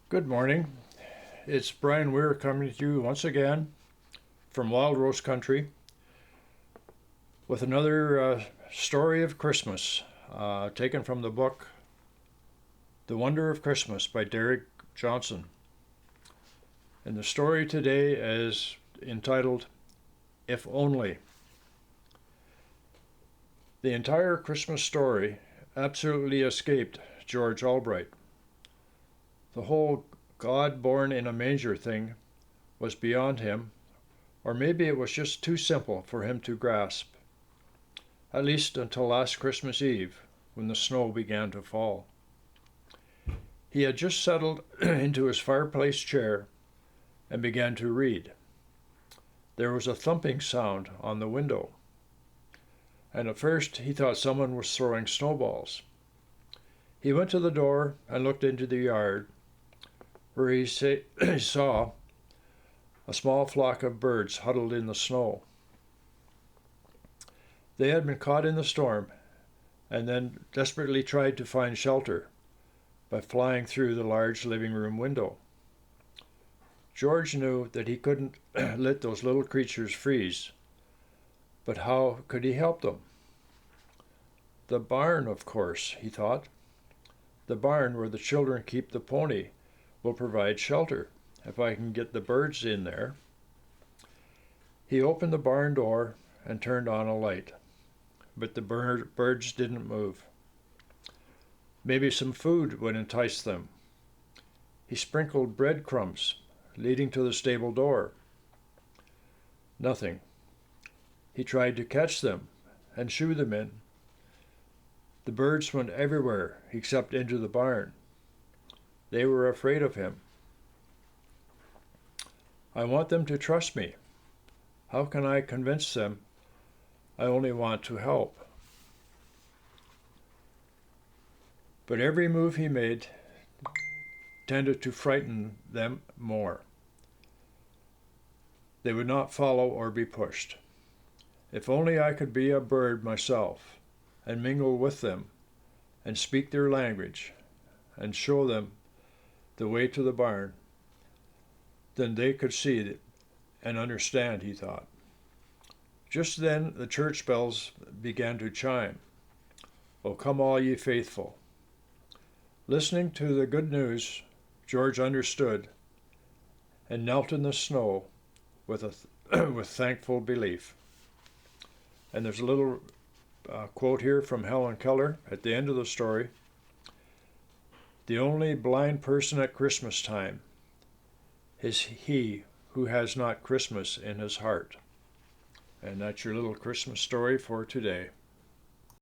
Good morning. It's Brian Weir coming to you once again from Wild Rose Country with another story of Christmas taken from the book The Wonder of Christmas by Derek Johnson. And the story today is entitled If Only. The entire Christmas story absolutely escaped George Albright. The whole God born in a manger thing was beyond him, or maybe it was just too simple for him to grasp, at least until last Christmas Eve when the snow began to fall. He had just settled into his fireplace chair and began to read. There was a thumping sound on the window, and at first he thought someone was throwing snowballs. He went to the door and looked into the yard, where he saw a small flock of birds huddled in the snow. They had been caught in the storm and then desperately tried to find shelter by flying through the large living room window. George knew that he couldn't let those little creatures freeze, but how could he help them? The barn, of course, he thought. The barn where the children keep the pony will provide shelter if I can get the birds in there. He opened the barn door and turned on a light, but the birds didn't move. Maybe some food would entice them. He sprinkled breadcrumbs leading to the stable door. Nothing. He tried to catch them and shoo them in. The birds went everywhere except into the barn. They were afraid of him. I want them to trust me. How can I convince them I only want to help? But every move he made tended to frighten them more. They would not follow or be pushed. If only I could be a bird myself and mingle with them and speak their language and show them the way to the barn, then they could see and understand, he thought. Just then the church bells began to chime. "O come all ye faithful." Listening to the good news, George understood and knelt in the snow with with thankful belief. And there's a little quote here from Helen Keller at the end of the story. "The only blind person at Christmas time is he who has not Christmas in his heart." And that's your little Christmas story for today.